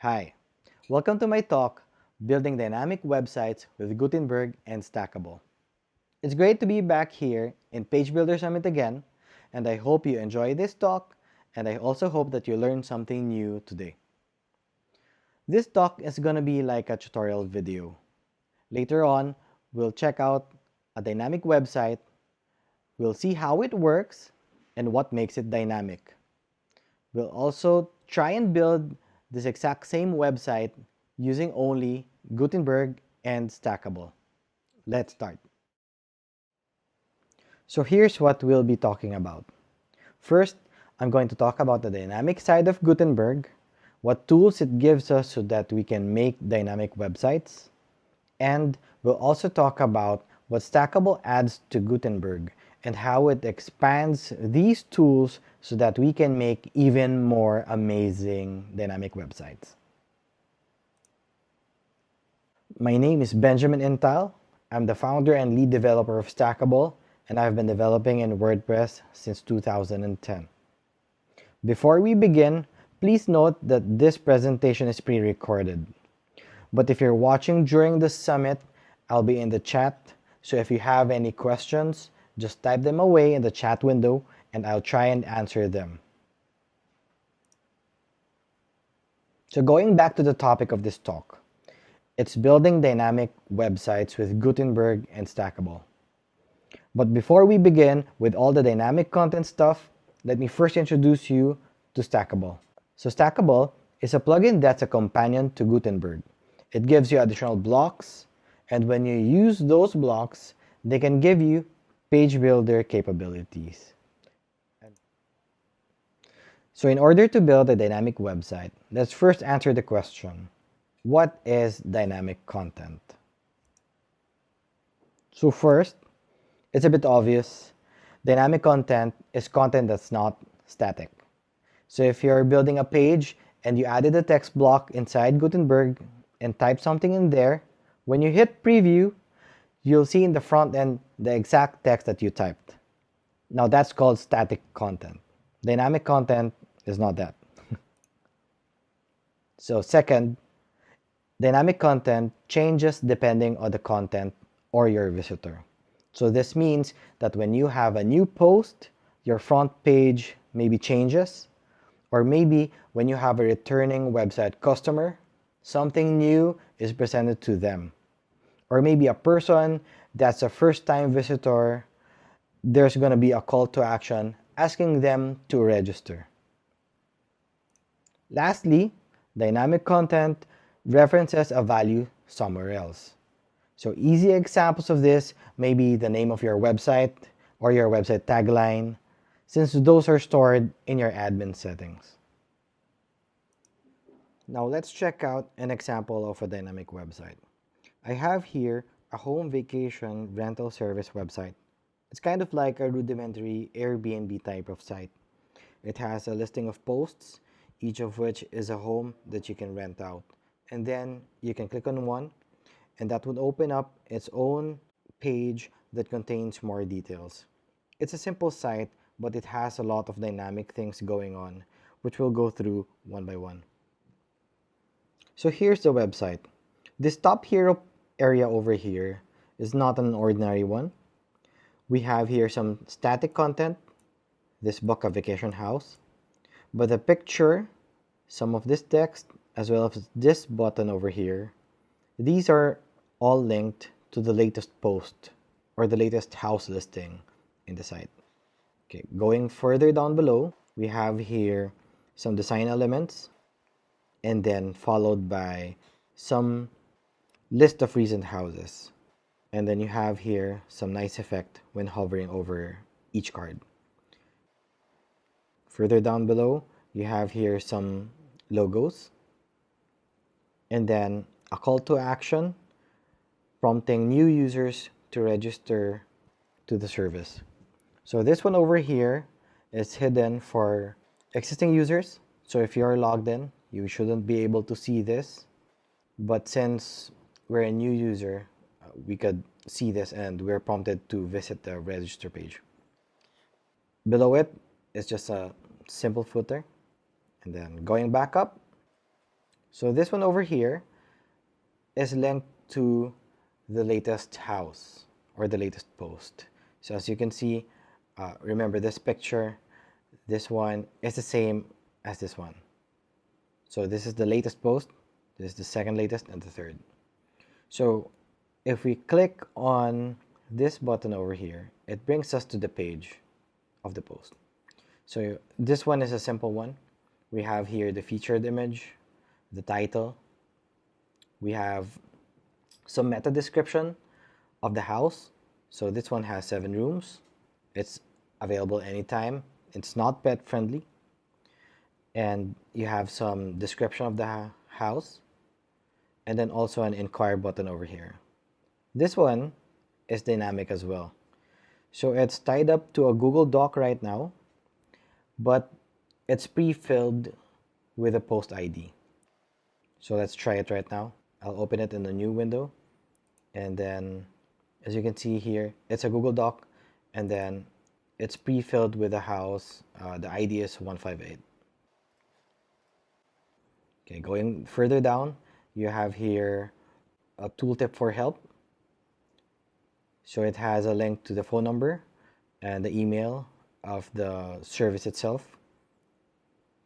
Hi, welcome to my talk, Building Dynamic Websites with Gutenberg and Stackable. It's great to be back here in Page Builder Summit again, and I hope you enjoy this talk, and I also hope that you learned something new today. This talk is going to be like a tutorial video. Later on, we'll check out a dynamic website, we'll see how it works, and what makes it dynamic. We'll also try and build this exact same website using only Gutenberg and Stackable. Let's start. So here's what we'll be talking about. First, I'm going to talk about the dynamic side of Gutenberg, what tools it gives us so that we can make dynamic websites, and we'll also talk about what Stackable adds to Gutenberg and how it expands these tools so that we can make even more amazing dynamic websites. My name is Benjamin Intal. I'm the founder and lead developer of Stackable, and I've been developing in WordPress since 2010. Before we begin, please note that this presentation is pre-recorded. But if you're watching during the summit, I'll be in the chat, so if you have any questions, just type them away in the chat window and I'll try and answer them. So going back to the topic of this talk, it's building dynamic websites with Gutenberg and Stackable. But before we begin with all the dynamic content stuff, let me first introduce you to Stackable. So Stackable is a plugin that's a companion to Gutenberg. It gives you additional blocks, and when you use those blocks, they can give you page builder capabilities. So in order to build a dynamic website, let's first answer the question, what is dynamic content? So first, it's a bit obvious. Dynamic content is content that's not static. So if you're building a page and you added a text block inside Gutenberg and type something in there, when you hit preview, you'll see in the front end the exact text that you typed. Now that's called static content. Dynamic content is not that. So second, dynamic content changes depending on the content or your visitor. So this means that when you have a new post, your front page maybe changes, or maybe when you have a returning website customer, something new is presented to them. Or maybe a person that's a first-time visitor, there's going to be a call to action asking them to register. Lastly, dynamic content references a value somewhere else. So easy examples of this may be the name of your website or your website tagline, since those are stored in your admin settings. Now let's check out an example of a dynamic website. I have here a home vacation rental service website. It's kind of like a rudimentary Airbnb type of site. It has a listing of posts, each of which is a home that you can rent out. And then you can click on one, and that would open up its own page that contains more details. It's a simple site, but it has a lot of dynamic things going on, which we'll go through one by one. So here's the website. This top hero area over here is not an ordinary one. We have here some static content, this book a vacation house, but the picture, some of this text, as well as this button over here, these are all linked to the latest post or the latest house listing in the site. Okay, going further down below, we have here some design elements and then followed by some list of recent houses. And then you have here some nice effect when hovering over each card. Further down below, you have here some logos and then a call to action prompting new users to register to the service. So this one over here is hidden for existing users. So if you're logged in, you shouldn't be able to see this. But since we're a new user, we could see this and we're prompted to visit the register page. Below it is just a simple footer. And then going back up, So this one over here is linked to the latest house or the latest post. So as you can see, remember this picture, this one is the same as this one. So this is the latest post, this is the second latest, and the third. So if we click on this button over here, it brings us to the page of the post. So this one is a simple one. We have here the featured image, the title. We have some meta description of the house. So this one has 7 rooms. It's available anytime. It's not pet friendly. And you have some description of the house. And then also an inquire button over here. This one is dynamic as well. So it's tied up to a Google Doc right now, but it's pre-filled with a post ID. So let's try it right now. I'll open it in a new window, and then as you can see here, it's a Google Doc, and then it's pre-filled with a house. The ID is 158. Okay, going further down, you have here a tooltip for help. So it has a link to the phone number and the email of the service itself.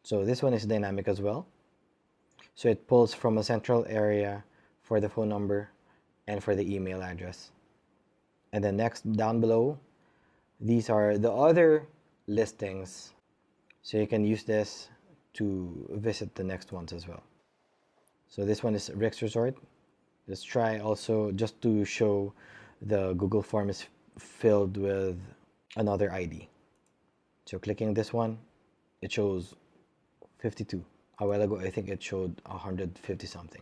So this one is dynamic as well. So it pulls from a central area for the phone number and for the email address. And then next, down below, these are the other listings. So you can use this to visit the next ones as well. So this one is Rick's Resort. Let's try also just to show the Google form is filled with another ID. So clicking this one, it shows 52. A while ago, I think it showed 150 something.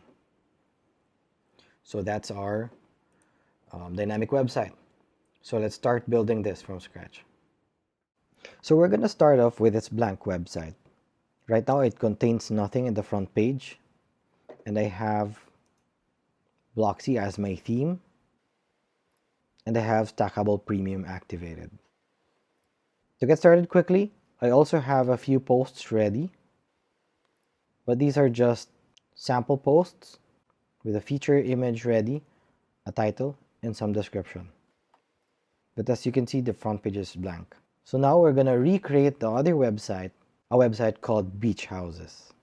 So that's our dynamic website. So let's start building this from scratch. So we're going to start off with this blank website. Right now, it contains nothing in the front page. And I have Blocksy as my theme. And I have Stackable Premium activated. To get started quickly, I also have a few posts ready. But these are just sample posts with a feature image ready, a title, and some description. But as you can see, the front page is blank. So now we're going to recreate the other website, a website called Beach Houses.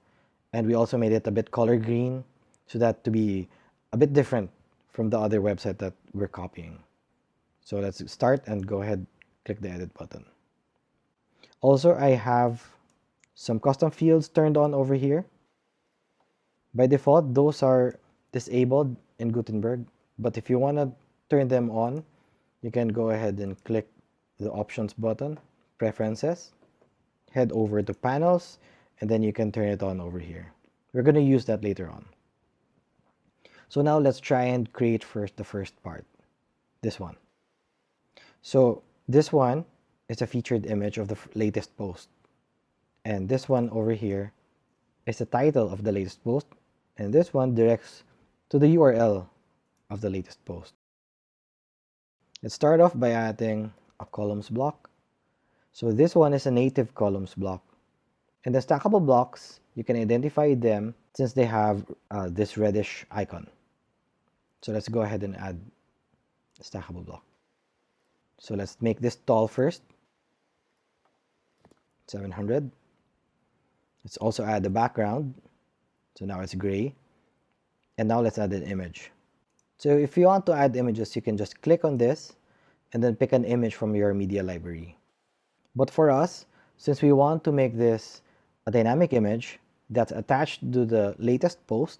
And we also made it a bit color green so that to be a bit different from the other website that we're copying. So let's start and go ahead, click the edit button. Also, I have some custom fields turned on over here. By default, those are disabled in Gutenberg, but if you want to turn them on, you can go ahead and click the options button, preferences, head over to panels, and then you can turn it on over here. We're going to use that later on. So now let's try and create first the first part, this one. So this one is a featured image of the latest post. And this one over here is the title of the latest post. And this one directs to the URL of the latest post. Let's start off by adding a columns block. So this one is a native columns block. And the stackable blocks, you can identify them since they have this reddish icon. So let's go ahead and add a stackable block. So let's make this tall first, 700. Let's also add the background. So now it's gray. And now let's add an image. So if you want to add images, you can just click on this and then pick an image from your media library. But for us, since we want to make this a dynamic image that's attached to the latest post,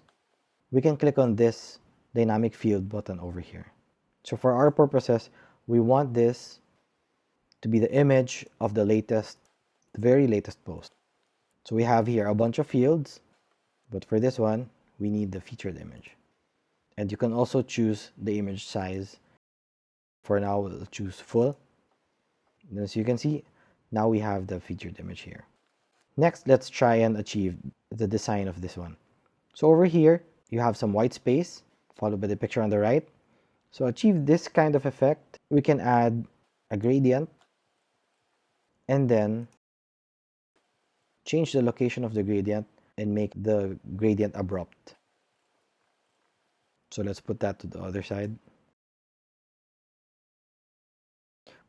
we can click on this dynamic field button over here. So for our purposes, we want this to be the image of the latest, the very latest post. So we have here a bunch of fields, but for this one, we need the featured image. And you can also choose the image size. For now, we'll choose full. And as you can see, now we have the featured image here. Next, let's try and achieve the design of this one. So over here, you have some white space, followed by the picture on the right. So achieve this kind of effect, we can add a gradient and then change the location of the gradient and make the gradient abrupt. So let's put that to the other side.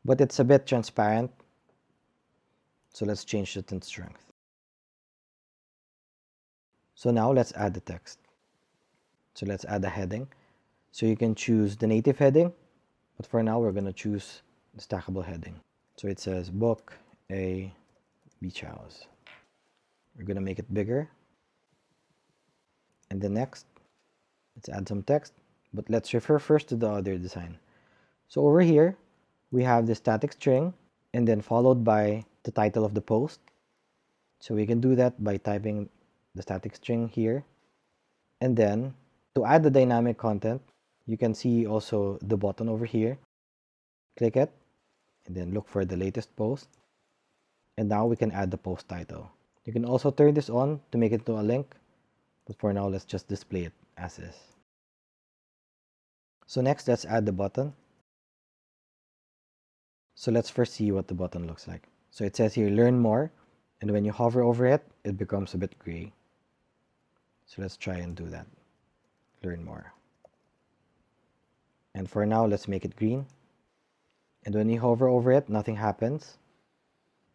But it's a bit transparent, so let's change the tint strength. So now let's add the text. So let's add a heading. So you can choose the native heading, but for now we're going to choose the stackable heading. So it says book a beach house. We're going to make it bigger. And then next, let's add some text, but let's refer first to the other design. So over here, we have the static string and then followed by the title of the post. So we can do that by typing the static string here. And then to add the dynamic content, you can see also the button over here. Click it and then look for the latest post. And now we can add the post title. You can also turn this on to make it to a link, but for now, let's just display it as is. So next, let's add the button. So let's first see what the button looks like. So it says here, learn more. And when you hover over it, it becomes a bit gray. So let's try and do that. Learn more. And for now, let's make it green. And when you hover over it, nothing happens.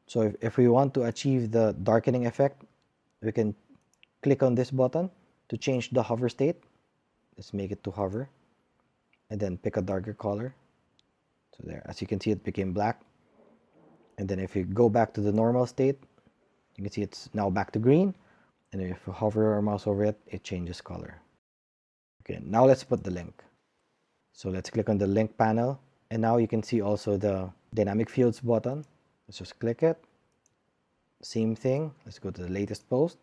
So if we want to achieve the darkening effect, we can click on this button to change the hover state. Let's make it to hover. And then pick a darker color. So there, as you can see, it became black. And then if you go back to the normal state, you can see it's now back to green. And if you hover our mouse over it, it changes color. Okay, now let's put the link. So let's click on the link panel. And now you can see also the dynamic fields button. Let's just click it. Same thing. Let's go to the latest post,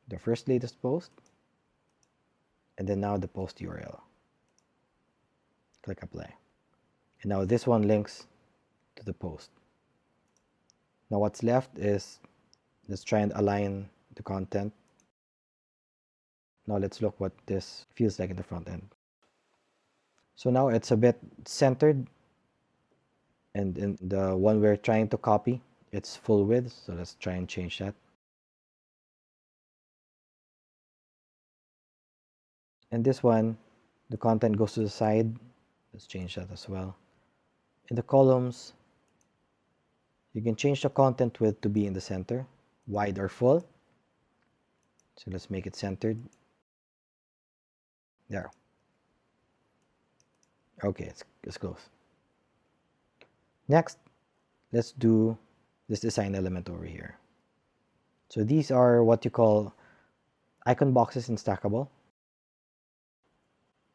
the first latest post, and then now the post URL. Click apply. And now this one links to the post. Now what's left is, let's try and align the content. Now let's look what this feels like in the front end. So now it's a bit centered, and in the one we're trying to copy, it's full width. So let's try and change that. And this one, the content goes to the side. Let's change that as well. In the columns, you can change the content width to be in the center, wide or full. So let's make it centered. There. Okay, it's close. Next, let's do this design element over here. So these are what you call icon boxes in Stackable.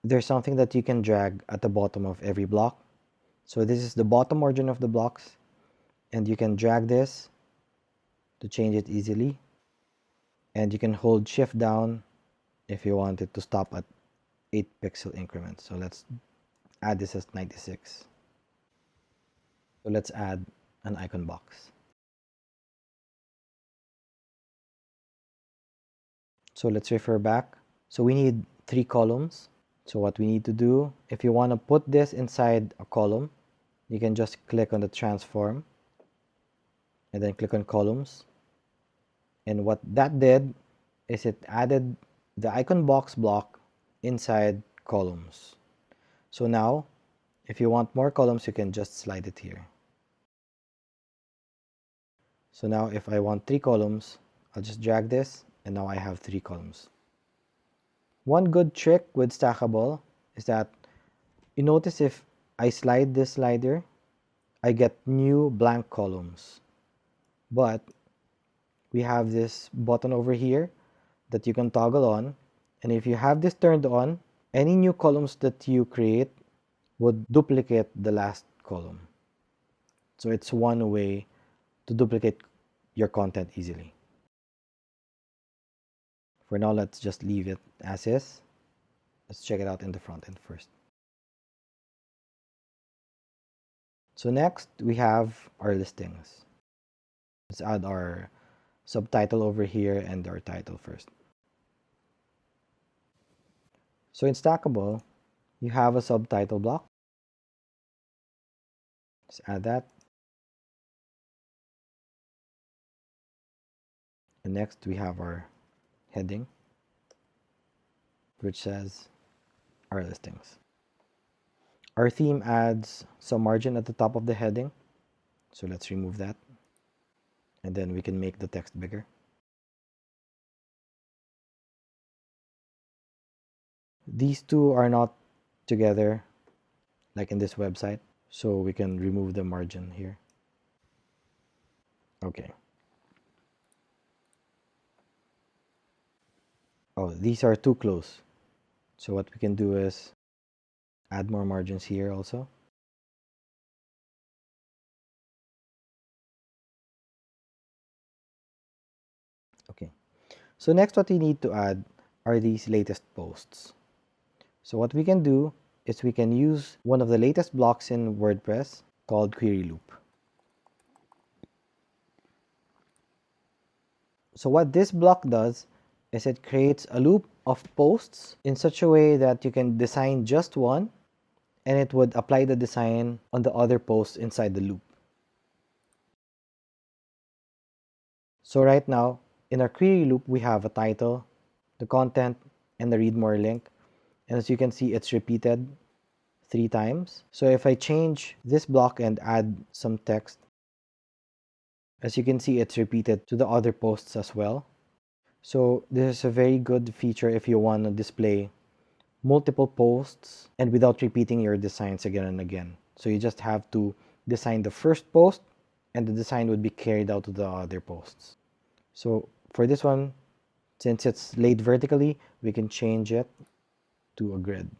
There's something that you can drag at the bottom of every block. So this is the bottom margin of the blocks, and you can drag this to change it easily. And you can hold shift down if you want it to stop at 8 pixel increments. So let's add this as 96. So let's add an icon box. So let's refer back. So we need 3 columns. So what we need to do, if you want to put this inside a column, you can just click on the transform and then click on columns. And what that did is it added the icon box block inside columns. So now, if you want more columns, you can just slide it here. So now if I want 3 columns, I'll just drag this, and now I have 3 columns. One good trick with Stackable is that you notice if I slide this slider, I get new blank columns. But we have this button over here that you can toggle on. And if you have this turned on, any new columns that you create would duplicate the last column. So it's one way to duplicate your content easily. For now, let's just leave it as is. Let's check it out in the front end first. So next, we have our listings. Let's add our subtitle over here and our title first. So in Stackable, you have a subtitle block. Let's add that. And next, we have our heading, which says our listings. Our theme adds some margin at the top of the heading, so let's remove that. And then we can make the text bigger. These two are not together like in this website, so we can remove the margin here. Okay. Oh, these are too close. So what we can do is add more margins here also. Okay. So next what we need to add are these latest posts. So what we can do is we can use one of the latest blocks in WordPress called query loop. So what this block does is it creates a loop of posts in such a way that you can design just one and it would apply the design on the other posts inside the loop. So right now in our query loop we have a title, the content, and the read more link. And as you can see, it's repeated 3 times. So if I change this block and add some text, as you can see, it's repeated to the other posts as well. So this is a very good feature if you want to display multiple posts and without repeating your designs again and again. So you just have to design the first post and the design would be carried out to the other posts. So for this one, since it's laid vertically, we can change it to a grid.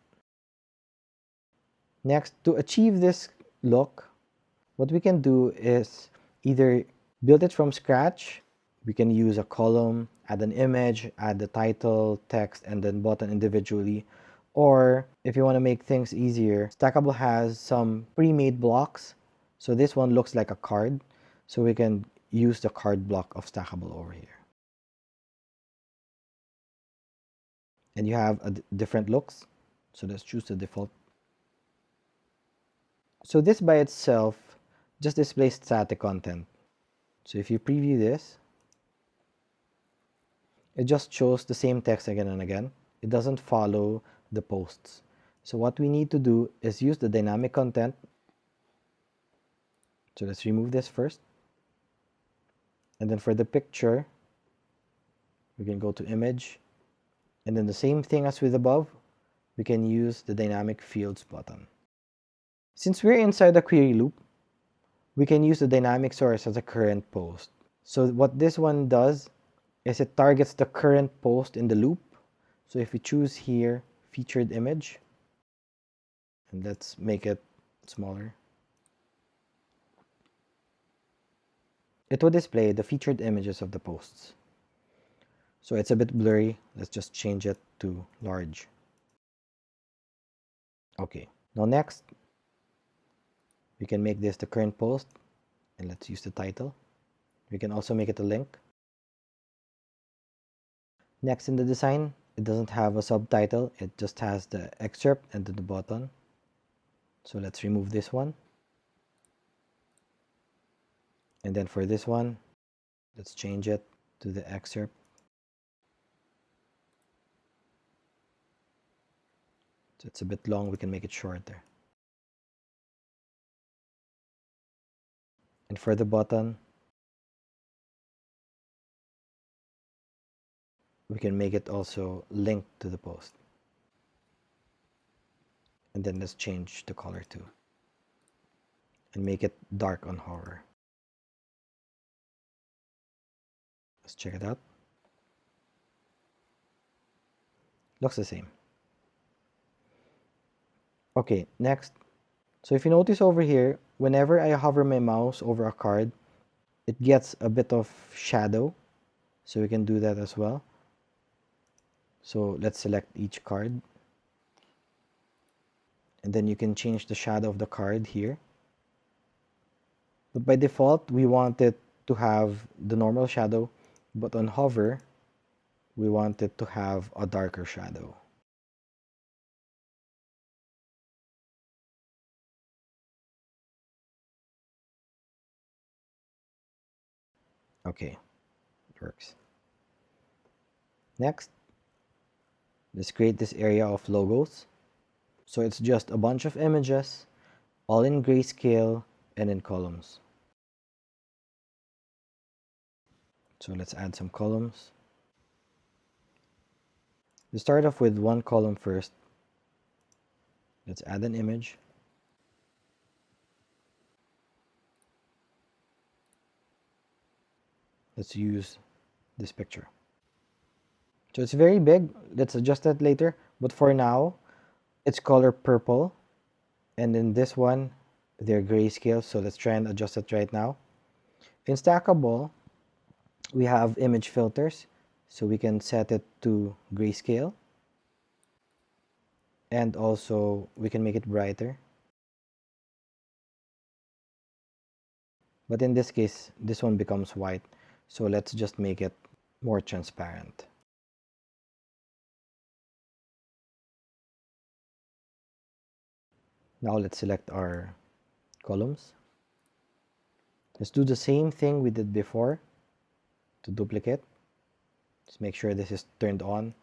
Next, to achieve this look, what we can do is either build it from scratch. We can use a column, add an image, add the title, text, and then button individually. Or if you want to make things easier, Stackable has some pre-made blocks. So this one looks like a card. So we can use the card block of Stackable over here. And you have different looks. So let's choose the default. So this by itself just displays static content. So if you preview this, it just shows the same text again and again. It doesn't follow the posts. So what we need to do is use the dynamic content. So let's remove this first. And then for the picture, we can go to image. And then the same thing as with above, we can use the dynamic fields button. Since we're inside the query loop, we can use the dynamic source as a current post. So what this one does is it targets the current post in the loop. So if we choose here, featured image, and let's make it smaller, it will display the featured images of the posts. So it's a bit blurry. Let's just change it to large. Okay, now next, we can make this the current post, and let's use the title. We can also make it a link. Next in the design, it doesn't have a subtitle. It just has the excerpt and then the button. So let's remove this one. And then for this one, let's change it to the excerpt. So it's a bit long, we can make it shorter. And for the button, we can make it also linked to the post. And then let's change the color too. And make it dark on hover. Let's check it out. Looks the same. Okay, next. So if you notice over here, whenever I hover my mouse over a card, it gets a bit of shadow. So we can do that as well. So let's select each card. And then you can change the shadow of the card here. But by default, we want it to have the normal shadow, but on hover, we want it to have a darker shadow. Okay, it works. Next, let's create this area of logos. So it's just a bunch of images, all in grayscale and in columns. So let's add some columns. Let's start off with one column first. Let's add an image. Let's use this picture. So it's very big. Let's adjust that later. But for now, it's color purple. And in this one, they're grayscale. So let's try and adjust it right now. In Stackable, we have image filters. So we can set it to grayscale. And also, we can make it brighter. But in this case, this one becomes white. So let's just make it more transparent. Now let's select our columns. Let's do the same thing we did before to duplicate. Just make sure this is turned on.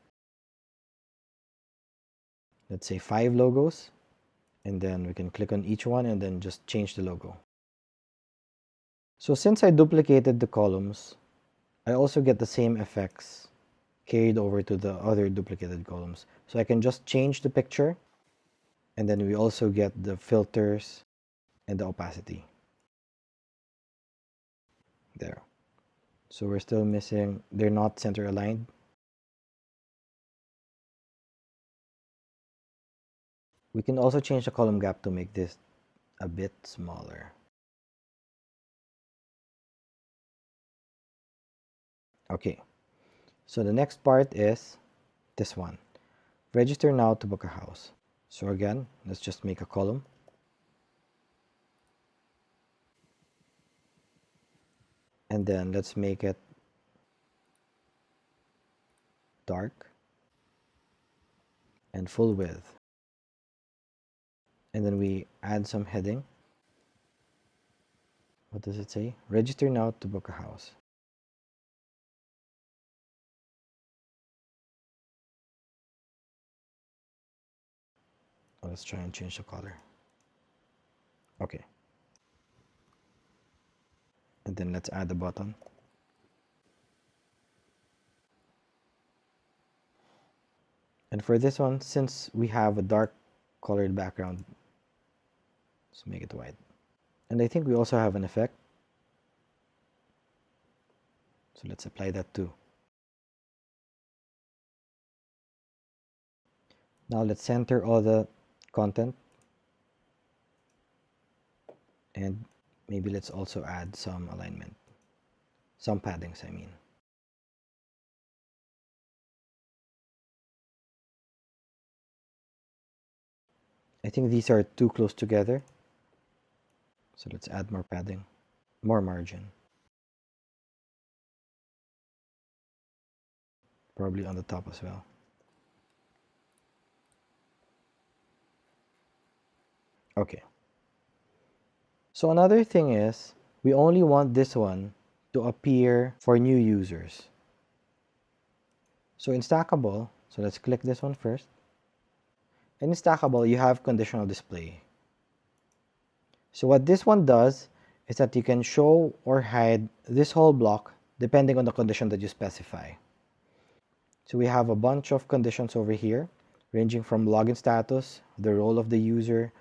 Let's say 5 logos, and then we can click on each one and then just change the logo. So since I duplicated the columns, I also get the same effects carried over to the other duplicated columns. So I can just change the picture, and then we also get the filters and the opacity. There. So we're still missing, they're not center aligned. We can also change the column gap to make this a bit smaller. Okay, so the next part is this one. Register now to book a house. So again, let's just make a column. And then let's make it dark and full width. And then we add some heading. What does it say? Register now to book a house. Let's try and change the color. Okay. And then let's add a button. And for this one, since we have a dark colored background, let's make it white. And I think we also have an effect. So let's apply that too. Now let's center all the content. And maybe let's also add some alignment. Some paddings, I mean. I think these are too close together. So let's add more padding, more margin. Probably on the top as well. Okay. So another thing is, we only want this one to appear for new users. So in Stackable, so let's click this one first. And in Stackable, you have conditional display. So what this one does is that you can show or hide this whole block depending on the condition that you specify. So we have a bunch of conditions over here, ranging from login status, the role of the user,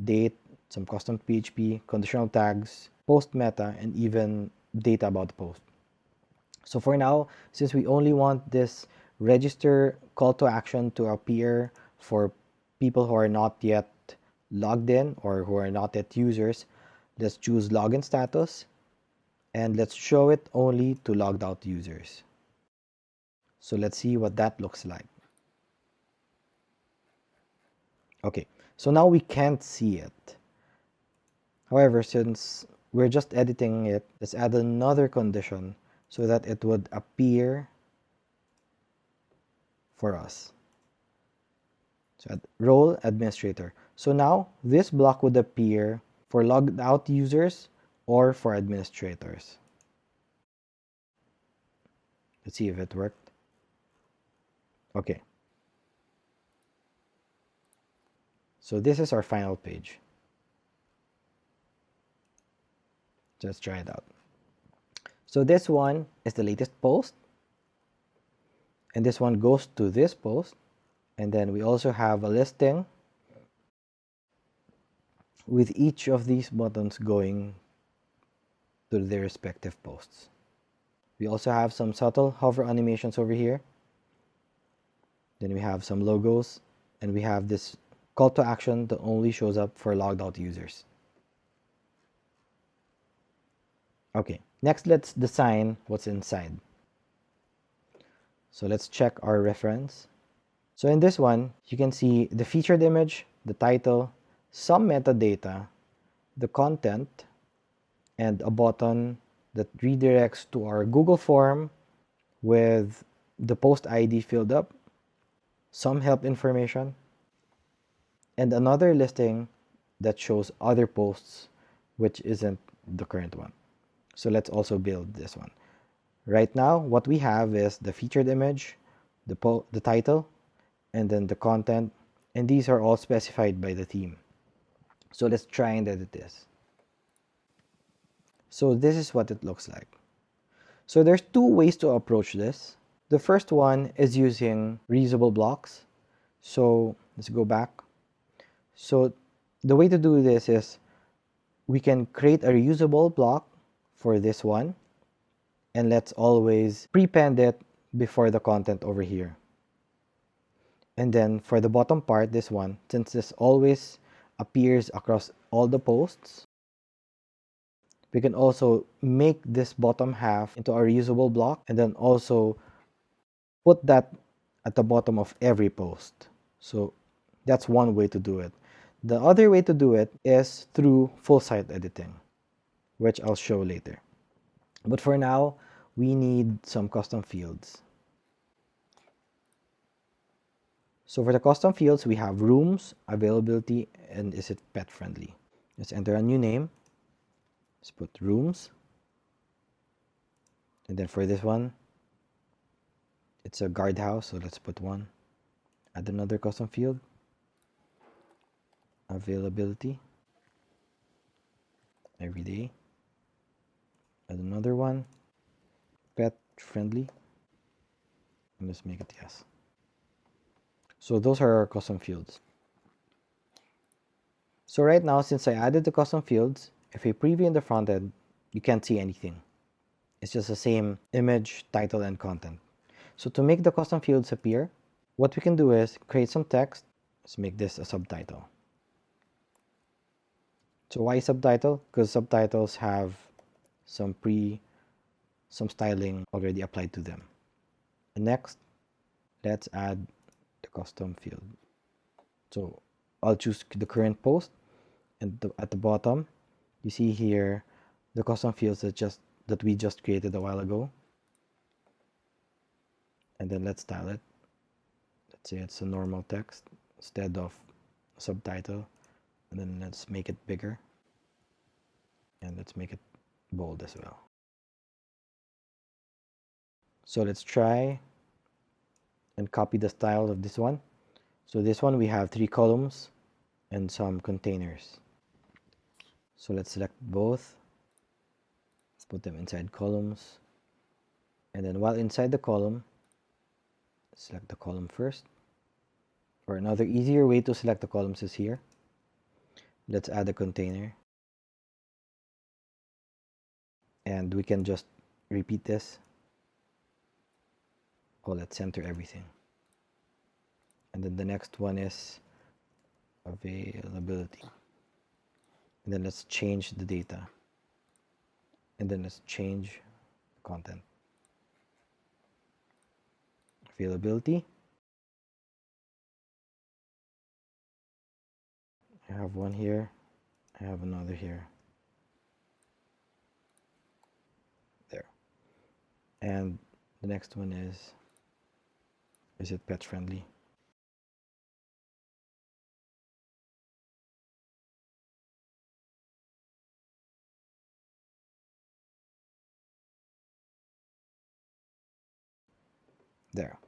date, some custom PHP, conditional tags, post meta, and even data about the post. So for now, since we only want this register call to action to appear for people who are not yet logged in or who are not yet users, let's choose login status and let's show it only to logged out users. So let's see what that looks like. Okay, so now we can't see it. However, since we're just editing it, let's add another condition so that it would appear for us. So role administrator. So now this block would appear for logged out users or for administrators. Let's see if it worked. Okay. So this is our final page. Let's try it out. So this one is the latest post, and this one goes to this post, and then we also have a listing with each of these buttons going to their respective posts. We also have some subtle hover animations over here. Then we have some logos, and we have this call to action that only shows up for logged out users. Okay, next let's design what's inside. So let's check our reference. So in this one, you can see the featured image, the title, some metadata, the content, and a button that redirects to our Google form with the post ID filled up, some help information, and another listing that shows other posts which isn't the current one. So let's also build this one. Right now, what we have is the featured image, the title, and then the content, and these are all specified by the theme. So let's try and edit this. So this is what it looks like. So there's two ways to approach this. The first one is using reusable blocks. So let's go back. So the way to do this is we can create a reusable block for this one, and let's always prepend it before the content over here. And then for the bottom part, this one, since this always appears across all the posts, we can also make this bottom half into a reusable block and then also put that at the bottom of every post. So that's one way to do it. The other way to do it is through full site editing, which I'll show later. But for now, we need some custom fields. So for the custom fields, we have rooms, availability, and is it pet friendly. Let's enter a new name. Let's put rooms. And then for this one, it's a guardhouse, so let's put one. Add another custom field. Availability. Every day. Add another one. Pet friendly. And let's make it yes. So those are our custom fields. So right now, since I added the custom fields, if I preview in the front end, you can't see anything. It's just the same image, title, and content. So to make the custom fields appear, what we can do is create some text. Let's make this a subtitle. So why subtitle? Because subtitles have some styling already applied to them. And next, let's add the custom field. So I'll choose the current post, and at the bottom, you see here the custom fields that we just created a while ago. And then let's style it. Let's say it's a normal text instead of a subtitle. And then let's make it bigger. And let's make it bold as well. So let's try and copy the style of this one. So this one we have 3 columns and some containers. So let's select both. Let's put them inside columns. And then while inside the column, select the column first. Or another easier way to select the columns is here. Let's add a container. And we can just repeat this. Oh, let's center everything. And then the next one is availability. And then let's change the data. And then let's change the content. Availability. I have one here. I have another here. There. And the next one is it pet friendly? There.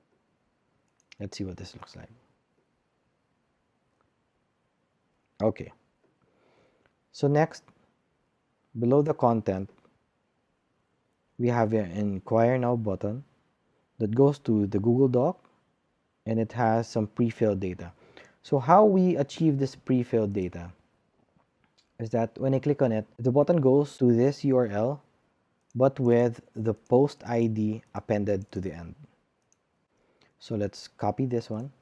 Let's see what this looks like. Okay. So next, below the content, we have an Inquire Now button that goes to the Google Doc, and it has some pre-filled data. So how we achieve this pre-filled data is that when I click on it, the button goes to this URL, but with the post ID appended to the end. So let's copy this one,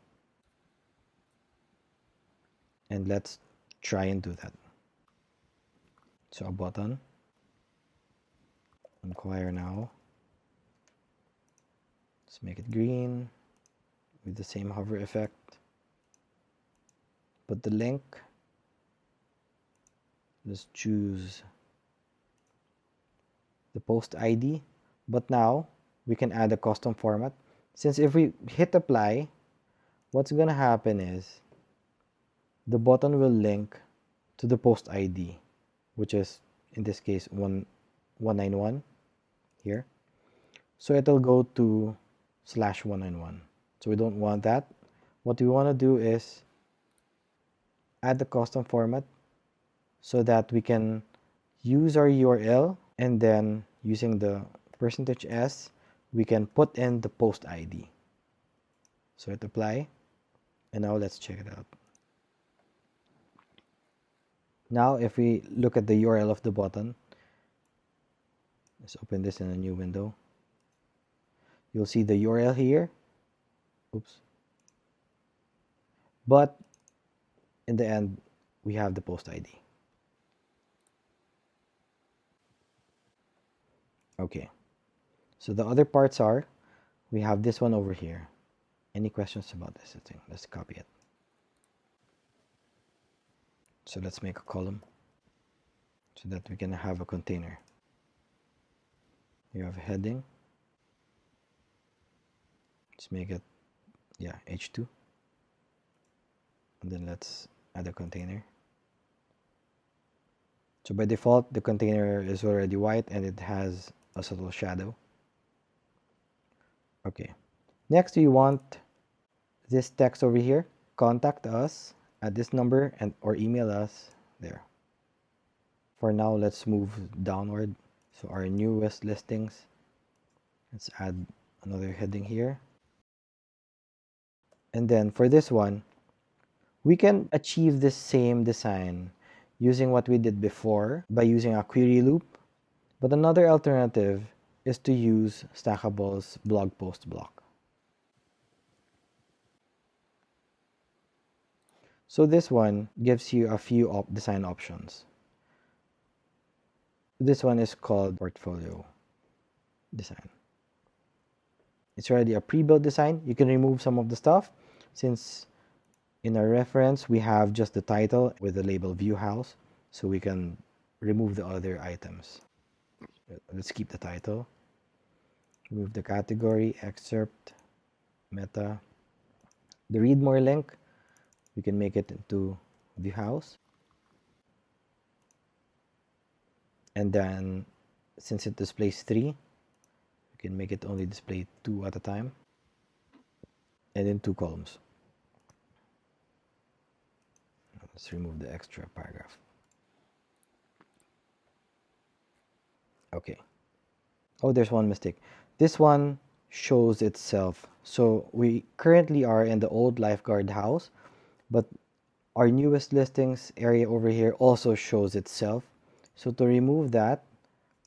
and let's try and do that. So a button, Inquire Now. Let's make it green with the same hover effect. Put the link. Let's choose the post ID, but now we can add a custom format. Since if we hit apply, what's gonna happen is the button will link to the post ID, which is in this case 191 here. So it'll go to /191. So we don't want that. What we want to do is add the custom format so that we can use our URL, and then using the %s, we can put in the post ID. So hit apply, and now let's check it out. Now if we look at the URL of the button, let's open this in a new window. You'll see the URL here. Oops. But in the end, we have the post ID. Okay. So the other parts are, we have this one over here. Any questions about this thing? Let's copy it. So let's make a column so that we can have a container. You have a heading. Let's make it, yeah, H2. And then let's add a container. So by default, the container is already white and it has a subtle shadow. Okay. Next, we want this text over here. Contact us at this number and or email us there. For now, let's move downward. So our newest listings. Let's add another heading here. And then for this one, we can achieve this same design using what we did before by using a query loop. But another alternative is to use Stackable's blog post block. So this one gives you a few design options. This one is called portfolio design. It's already a pre-built design. You can remove some of the stuff, since in our reference we have just the title with the label view house, so we can remove the other items. Let's keep the title, remove the category, excerpt, meta. The read more link, we can make it into view house, and then since it displays 3, we can make it only display 2 at a time, and in 2 columns. Let's remove the extra paragraph. Okay. Oh, there's one mistake. This one shows itself. So we currently are in the old lifeguard house, but our newest listings area over here also shows itself. So to remove that,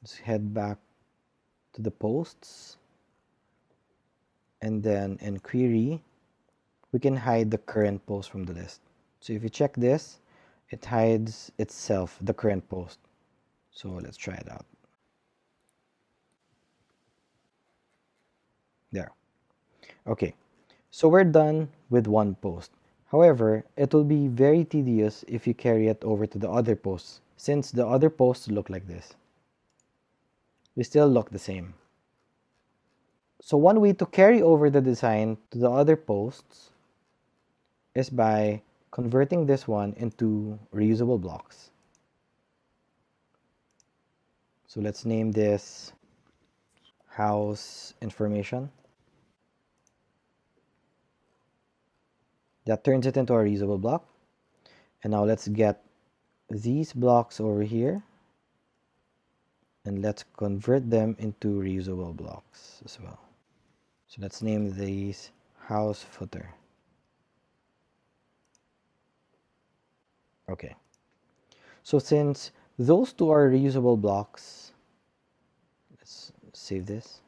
let's head back to the posts, and then in query, we can hide the current post from the list. So if you check this, it hides itself, the current post. So let's try it out. There. Okay, so we're done with one post. However, it will be very tedious if you carry it over to the other posts, since the other posts look like this. They still look the same. So one way to carry over the design to the other posts is by converting this one into reusable blocks. So let's name this house information. That turns it into a reusable block. And now let's get these blocks over here and let's convert them into reusable blocks as well. So let's name these house footer. Okay. So since those two are reusable blocks, let's save this.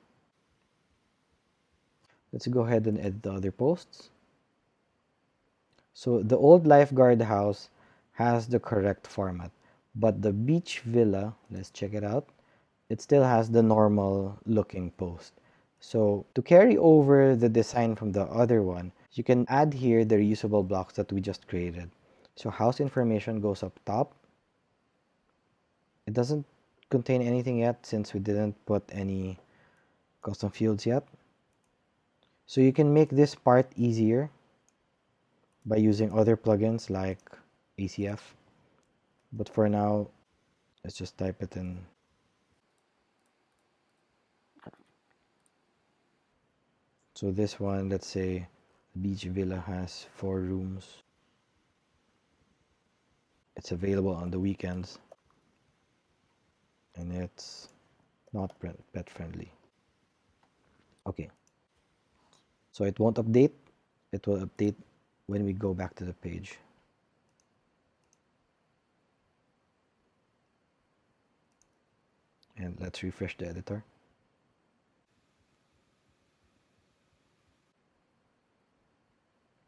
Let's go ahead and edit the other posts. So the old lifeguard house has the correct format, but the beach villa, let's check it out, it still has the normal looking post. So to carry over the design from the other one, you can add here the reusable blocks that we just created. So house information goes up top. It doesn't contain anything yet since we didn't put any custom fields yet. So you can make this part easier by using other plugins like ACF. But for now, let's just type it in. So this one, let's say the beach villa has 4 rooms. It's available on the weekends. And it's not pet friendly. Okay. So it won't update. It will update when we go back to the page. And let's refresh the editor.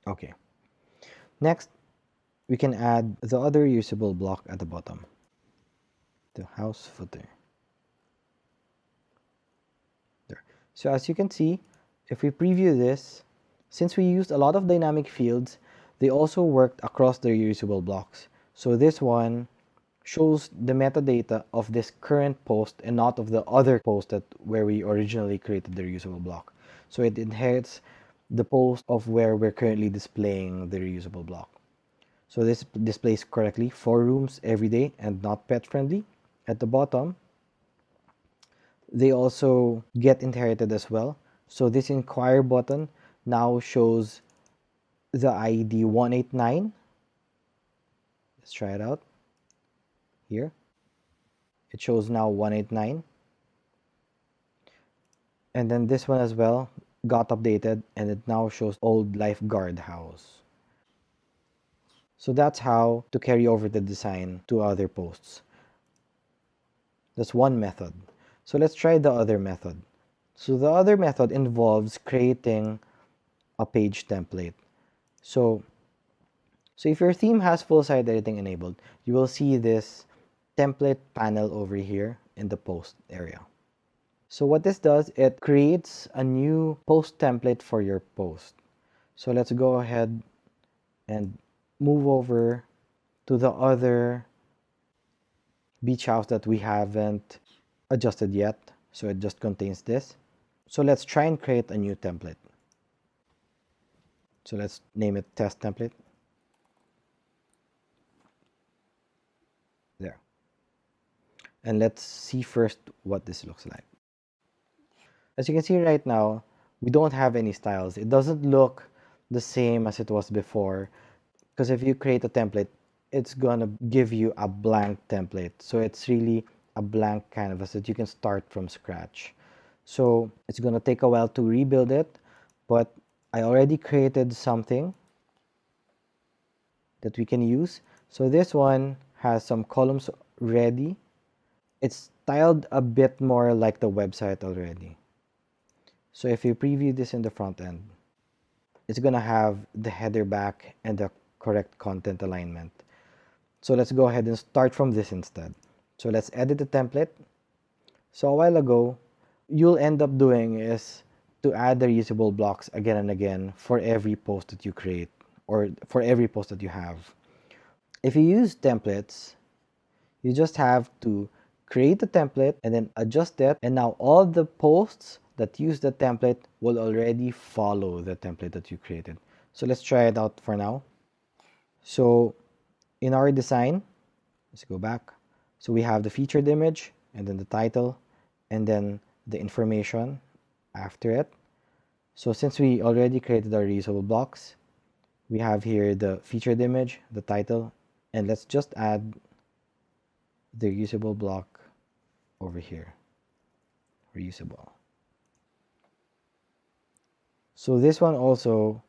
Okay. Next, we can add the other usable block at the bottom, the house footer. There. So as you can see, if we preview this, since we used a lot of dynamic fields, they also worked across the reusable blocks. So this one shows the metadata of this current post and not of the other post that where we originally created the reusable block. So it inherits the post of where we're currently displaying the reusable block. So this displays correctly 4 rooms every day and not pet friendly. At the bottom, they also get inherited as well. So this inquire button now shows the ID 189. Let's try it out here. It shows now 189. And then this one as well got updated and it now shows old lifeguard house. So that's how to carry over the design to other posts. That's one method. So let's try the other method. So the other method involves creating a page template. So if your theme has full site editing enabled, you will see this template panel over here in the post area. So what this does, it creates a new post template for your post. So let's go ahead and move over to the other beach house that we haven't adjusted yet. So it just contains this. So let's try and create a new template. So let's name it test template. There. And let's see first what this looks like. As you can see right now, we don't have any styles. It doesn't look the same as it was before, because if you create a template, it's gonna give you a blank template. So it's really a blank canvas that you can start from scratch. So it's gonna take a while to rebuild it, but I already created something that we can use. So this one has some columns ready. It's styled a bit more like the website already. So if you preview this in the front end, it's gonna have the header back and the correct content alignment. So let's go ahead and start from this instead. So let's edit the template. So a while ago, you'll end up doing is to add the reusable blocks again and again for every post that you create or for every post that you have. If you use templates, you just have to create a template and then adjust it, and now all the posts that use the template will already follow the template that you created. So let's try it out for now. So in our design, let's go back. So we have the featured image and then the title and then the information after it. So since we already created our reusable blocks, We have here the featured image, the title, and let's just add the reusable block over here. Reusable. So this one also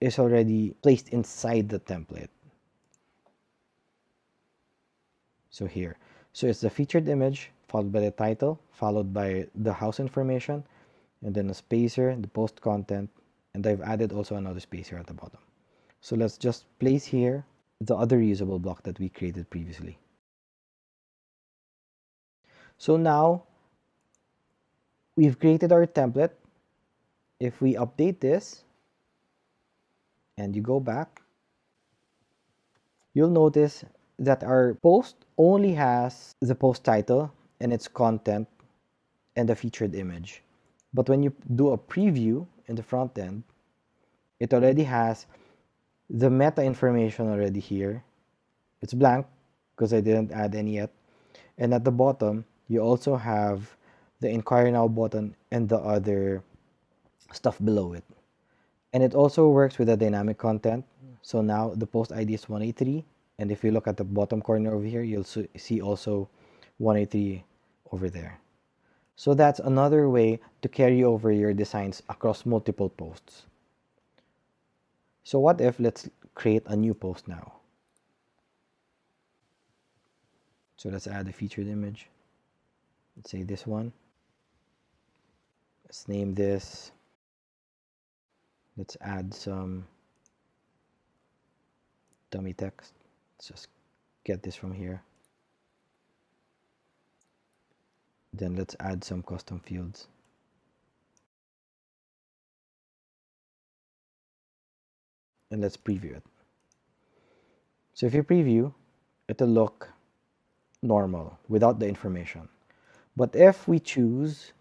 is already placed inside the template. So here. So it's the featured image followed by the title, followed by the house information, and then a spacer, the post content, and I've added also another spacer at the bottom. So let's just place here the other reusable block that we created previously. So now we've created our template. If we update this and you go back, you'll notice that our post only has the post title and its content and the featured image. But when you do a preview in the front end, it already has the meta information already here. It's blank because I didn't add any yet. And at the bottom, you also have the Inquire Now button and the other stuff below it. And it also works with the dynamic content. So now the post ID is 183. And if you look at the bottom corner over here, you'll see also 183 over there. So that's another way to carry over your designs across multiple posts. So what if let's create a new post now. So let's add a featured image. Let's say this one. Let's name this. Let's add some dummy text. Let's just get this from here. Then let's add some custom fields. And let's preview it. So if you preview, it'll look normal without the information. But if we choose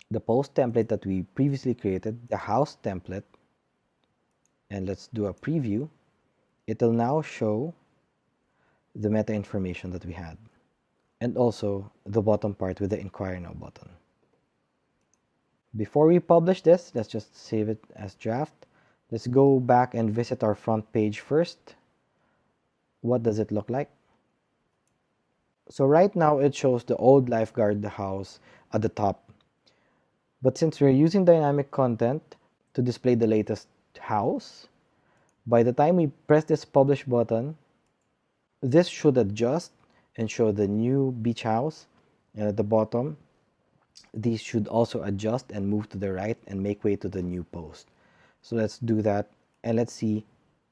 the post template that we previously created, the house template, and let's do a preview, it'll now show the meta information that we had, and also the bottom part with the Inquire Now button. Before we publish this, let's just save it as draft. Let's go back and visit our front page first. What does it look like? So right now it shows the old lifeguard house at the top. But since we're using dynamic content to display the latest house, by the time we press this publish button, this should adjust and show the new beach house. And at the bottom, these should also adjust and move to the right and make way to the new post. So let's do that and let's see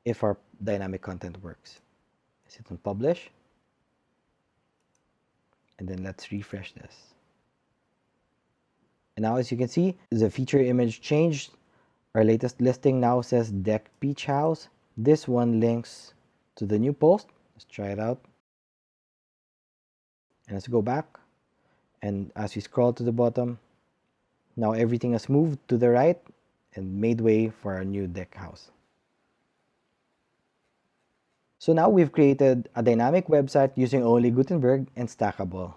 if our dynamic content works. Let's hit on publish. And then let's refresh this. And now as you can see, the feature image changed. Our latest listing now says Deck Beach House. This one links to the new post. Let's try it out. And let's go back. And as we scroll to the bottom, now everything has moved to the right and made way for our new deck house. So now we've created a dynamic website using only Gutenberg and Stackable.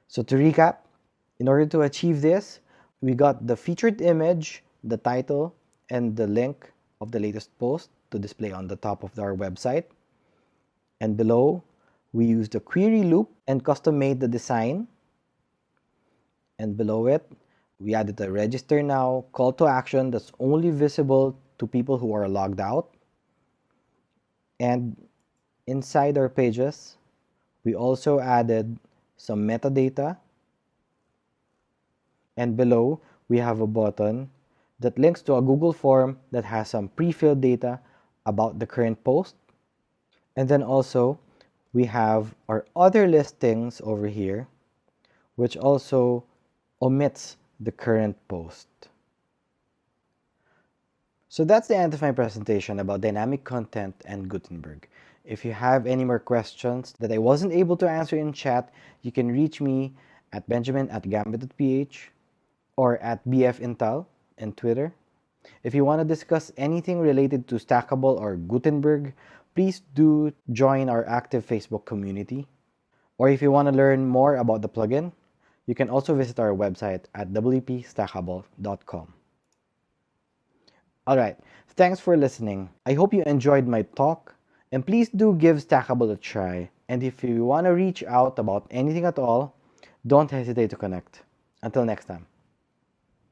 So to recap, in order to achieve this, we got the featured image, the title, and the link of the latest post to display on the top of our website. And below, we used a query loop and custom made the design. And below it, we added a register now call to action that's only visible to people who are logged out. And inside our pages, we also added some metadata. And below, we have a button that links to a Google form that has some pre-filled data about the current post. And then also, we have our other listings over here, which also omits the current post. So that's the end of my presentation about dynamic content and Gutenberg. If you have any more questions that I wasn't able to answer in chat, you can reach me at benjamin@gambit.ph or at bfintel in Twitter. If you want to discuss anything related to Stackable or Gutenberg, please do join our active Facebook community. Or if you want to learn more about the plugin, you can also visit our website at wpstackable.com. Alright, Thanks for listening. I hope you enjoyed my talk, and please do give Stackable a try. And if you want to reach out about anything at all, don't hesitate to connect. Until next time.